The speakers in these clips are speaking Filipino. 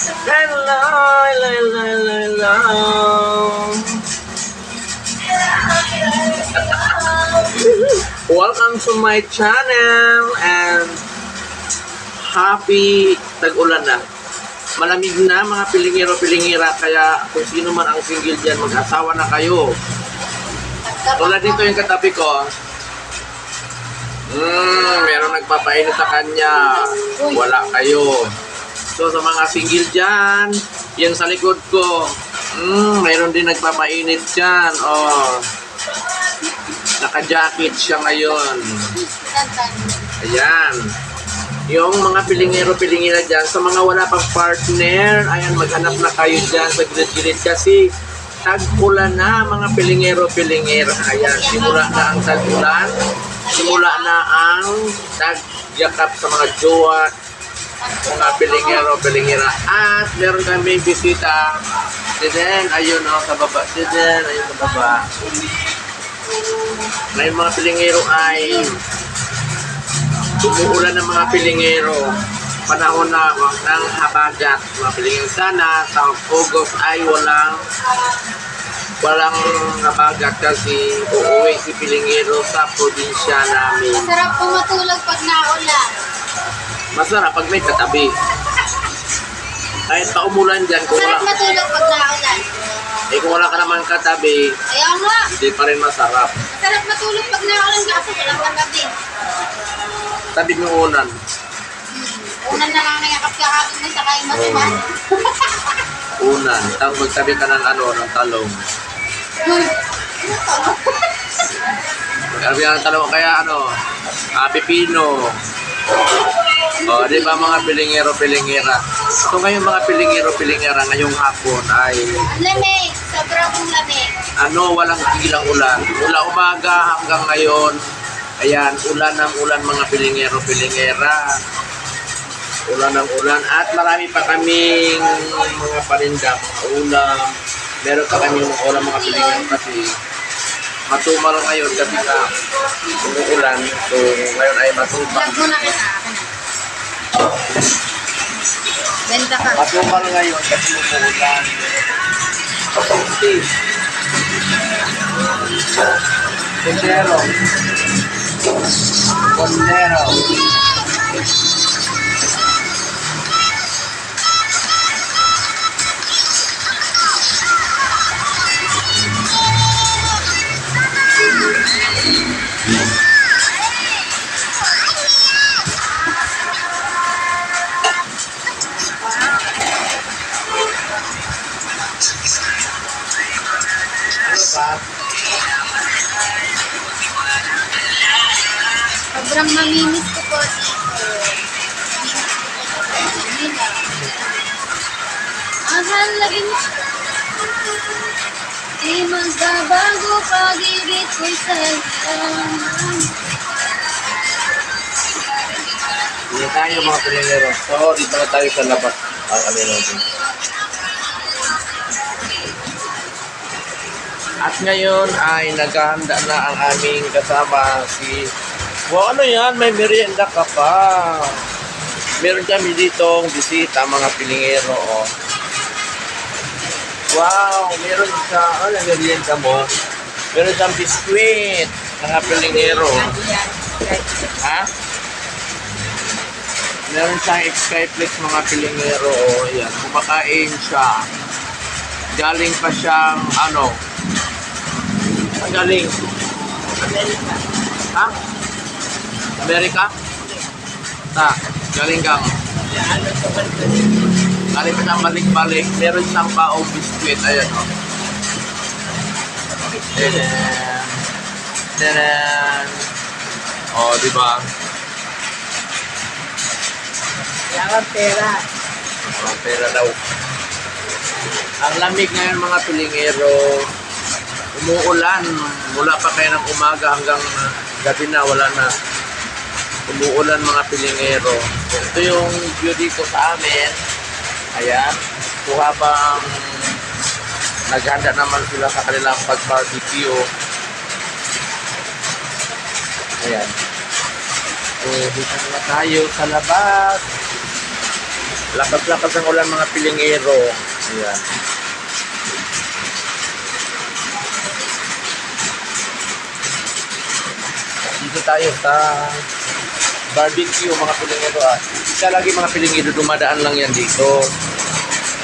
Hello, hello, hello, welcome to my channel and happy tag-ulan na. Malamig na mga pilingiro-pilingira, kaya kung sino man ang single dyan, mag-asawa na kayo. Tulad dito yung katabi ko. Meron nagpapainit sa kanya. Wala kayo. So sa mga single dyan, yan sa likod ko. Meron din nagpapainit dyan. Oh. Naka-jacket siya ngayon. Ayan. Yung mga pilingero-pilingira dyan, sa mga wala pang partner, ayan, maghanap na kayo dyan sa gilid-gilid kasi tag-ulan na mga pilingero-pilingera. Ayan, simula na ang tag-ulan, simula na ang tag-yakap sa mga jowa, mga pilingero-pilingera. At meron kami bisita. Deden, ayun o, sa baba. Deden, ayun sa baba. Ngayon mga pilingero ay umuulan ng mga pilingero. Panahon na ng habagat. Mga pilingero, sana sa August ay walang habagat kasi uuwi si pilingero sa probinsya namin. Masarap po matulog pag naulan. Masarap pag may katabi. Kahit pa umulan dyan, Masarap matulog pag naulan. kung wala ka naman katabi, Kaya nga, hindi pa rin masarap. masarap matulog pag naulan kasi walang kagabi. Tabi ng ulan. Unan na lang nangakap-kakapin mo sa kain masiman. Unan. Tapos magtabi ka ng ng talong. Magtabi ka ng talong, kaya pipino. O, di ba mga pilingero-pilingera? So ngayon mga pilingero-pilingera, ngayong hapon ay Ang lamig, sobrang lamig. walang tigilang ulan. Mula umaga hanggang ngayon, ayan, ulan ng ulan mga pilingero-pilingera. Ulan ng ulan. At marami pa kaming mga parinda, mga ulam. Meron pa kami mga ulam mga pilingero kasi matumal ngayon kasi nga umuulan. So ngayon ay matumal. Vlog mo na kita. Benta ka. Matumal ngayon kasi umuulan. Condero. Condero. Sobrang mamimis ko po dito. Mahal lagi mo. Di magbabago pag-ibig ko'y sa'yo. Hindi tayo mga pilingero. Sorry pala tayo sa labas. Kami natin. At ngayon ay naghahanda na ang aming kasama si... Wow, ano yan? May merienda ka pa. Meron kami ditong bisita, mga pilingero. Oh. Wow, meron siya. Ano merienda mo? Meron siyang biskwit, mga pilingero. Ha? Meron siyang Skyflex, mga pilingero. Oh, yan. Kumakain siya. Galing pa siyang ang galing. Amerika. Ha? Amerika? Galing kang. Galing pa siyang balik-balik. Meron siyang paong biskwit. Ayan, o. Tadaan. O, diba? Yaman pera. Ang pera daw. Ang lamig ngayon mga pilingero. Umuulan. Mula pa kayo ng umaga hanggang gabi na, wala na. Umuulan mga pilingero. So, ito yung view dito sa amin. Ayan. So habang naghanda naman sila sa kanilang pag-barbecue. Ayan. So dito na tayo sa labas. Lakas-lakas ang ulan mga pilingero. Ayan. Dito tayo sa barbecue mga pilingero ah. Isa lagi mga pilingero, dumadaan lang yan dito.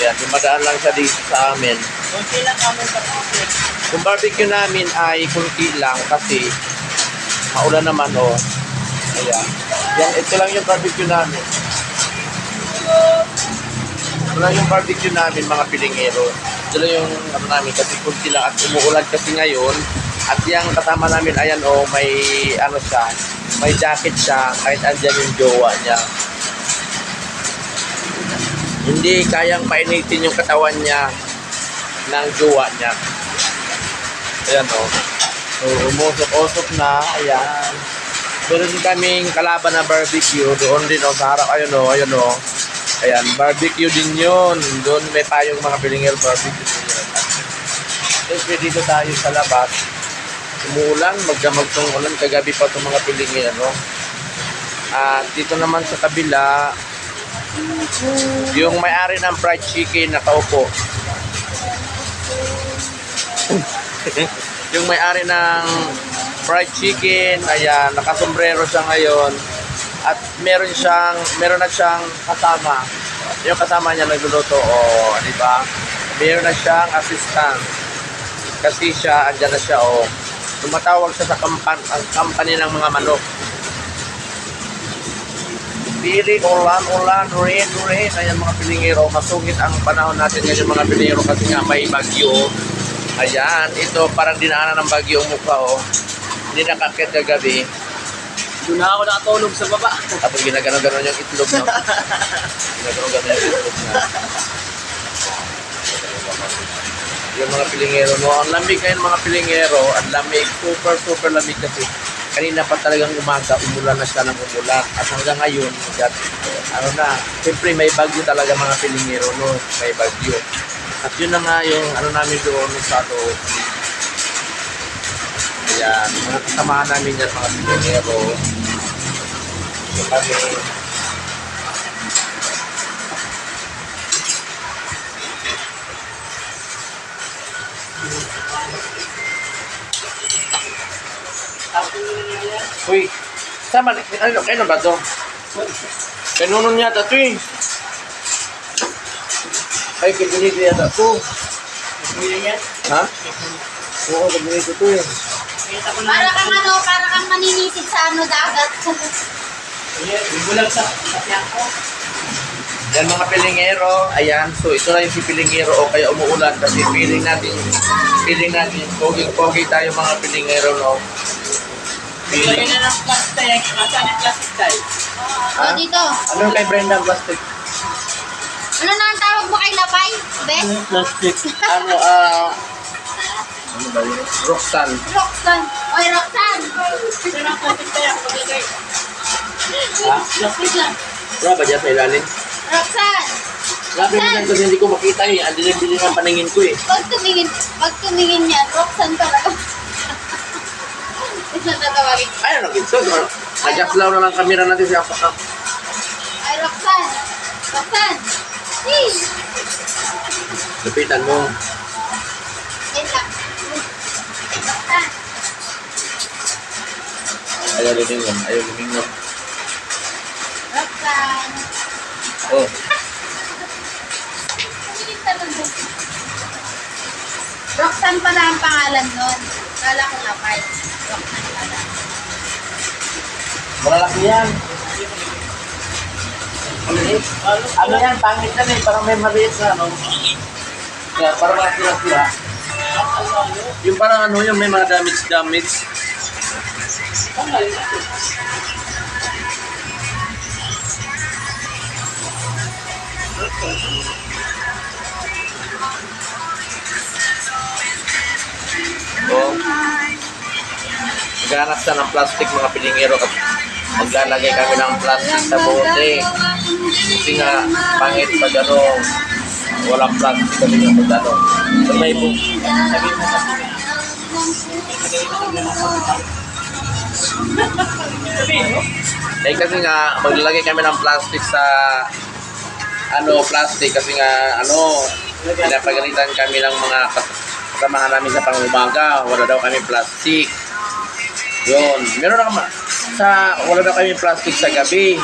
Ayan, dumadaan lang siya dito sa amin. Kunti lang kami sa kasi. Yung barbecue namin ay kunti lang kasi maulan naman oh. Ayan. Yan, ito lang yung barbecue namin. Ito lang yung barbecue namin mga pilingero. Ito lang yung ano namin kasi kunti lang at umuulan kasi ngayon. At yung kasama namin ayan oh, may ano siya, may jacket siya kahit andyan yung jowa niya. Hindi kayang painitin yung katawan niya ng jowa niya. Ayan o. So, umusok-usok na. Ayan. Meron din kaming kalaban na barbecue. Doon din o. Sa harap. Ayun o. Ayun o. Ayan. Barbecue din yun. Doon may tayong mga pilingero barbecue din yun. Siyempre dito tayo sa labas. Umuulan. Magdamag tong ulan. Kagabi pa itong mga pilingero. At dito naman sa kabila, yung may-ari ng fried chicken nakaupo. Yung may-ari ng fried chicken, ayan, nakasombrero siya ngayon. At meron na siyang kasama. Yung kasama niya nagluluto, oh, di ba? Meron na siyang assistant. Kasi siya, andyan na siya, oh. Tumatawag siya sa company ng mga manok. Pili, ulan, rain. Ayan mga pilingero, masungit ang panahon natin ngayon mga pilingero kasi nga may bagyo. Ayan, ito parang dinaanan ng bagyo ang mukha oh. Hindi nakakit kagabi. Doon na ako nakatulog sa baba. Tapos ginagano-gano yung itlog no. Ginagano-gano yung itlog na. Yung mga pilingero no, ang lamig ngayon mga pilingero, ang lamig, super lamig kasi. Kanina pa talagang umaga, umulan na siya ng umulan. At hanggang ngayon, ano na, siyempre may bagyo talaga mga pilingero, no? May bagyo. At yun na nga yung ano namin doon sa loob. Ayan, mga kasamahan namin yan mga pilingero. So kami, uy, sama, ano ba to? Kanunon yata to eh. Ay, kibinito yata to. Ha? Oo, kibinito to eh. Para kang maninisid sa dagat. Bulag sa sakyan ko. Yan mga pilingero, ayan. So ito na yung si pilingero o kaya umuulan kasi feeling natin, pogi tayo mga pilingero, no? Lagay na ng plastic. Nasaan yung plastic tayo? Ha? O, dito. Ano kay Brenda ang plastic? Ano na ang tawag mo kay Lapay? Be? Plastic. Ano ba yun? Roxanne. Roxanne. Oy, Roxanne. Ito na ang plastic tayo. Maglagay. Ha? Plastic lang. Wala ba dyan sa ilalim? Roxanne. Grabe na kasi hindi ko makita eh. Andun yung bilis ng paningin ko eh. Pag tumingin yan, Roxanne talaga. Ito na tatawagin. Ayun, nag-insos. Nag-aslaw na lang kamera natin si Apaka. Ay, Roxanne. Roxanne. Hey. Lapitan mo. Yan lang. Roxanne. Ayaw lumingon. Ayaw lumingon. Roxanne. Oh. Tumingin talaga doon. Roxanne pala ang pangalan nun. Kala ko Lapay. Roxanne pala. Malalaki yan. Ano yan? Pangit yan eh. Parang may maliit na ano. Kaya parang mga sila-sila. Yung parang ano yung may mga damage. So, maghanap siya ng plastic mga pilingero at maglalagay kami ng plastic sa bote. Kasi nga, pangit pag ano, walang plastic kami ng pag ano. So, may book. Eh kasi nga, maglalagay kami ng plastic sa plastic kasi nga pinapagalitan kami ng mga kasamahan namin sa pangumaga. Wala daw kami plastic. Yun. Meron na wala daw kami plastic sa gabi.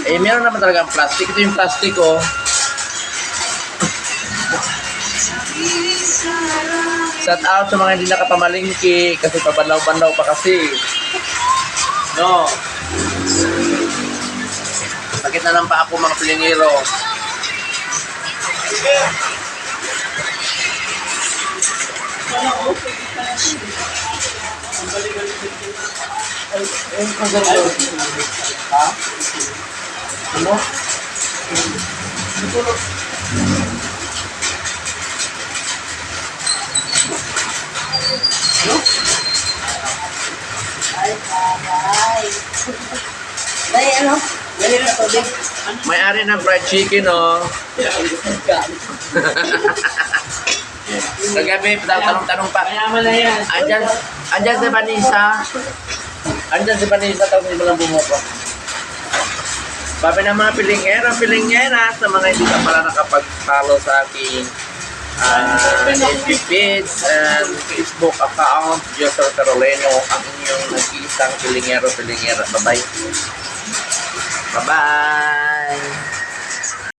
Eh, meron naman talaga plastic. Ito yung plastic, oh. Shout out sa mga hindi nakapamalingki kasi pabanlaw-banlaw pa kasi. No. Sakit na lang pa ako mga pilingero. Ha? Ano? Dahil ano? Dahil na tubig. May-ari ng fried chicken, oh. Kagabi, tanong-tanong pa. Mayaman na yan. Andyan si Vanessa. Andyan si Vanessa, tapos hindi mo lang bumuko. Sabi ng mga pilingera, sa mga hindi ka pala nakapag-follow sa aking FB page and Facebook account, Joseph Caroleno, ang inyong nag-iisang pilingera. Bye-bye. Bye-bye.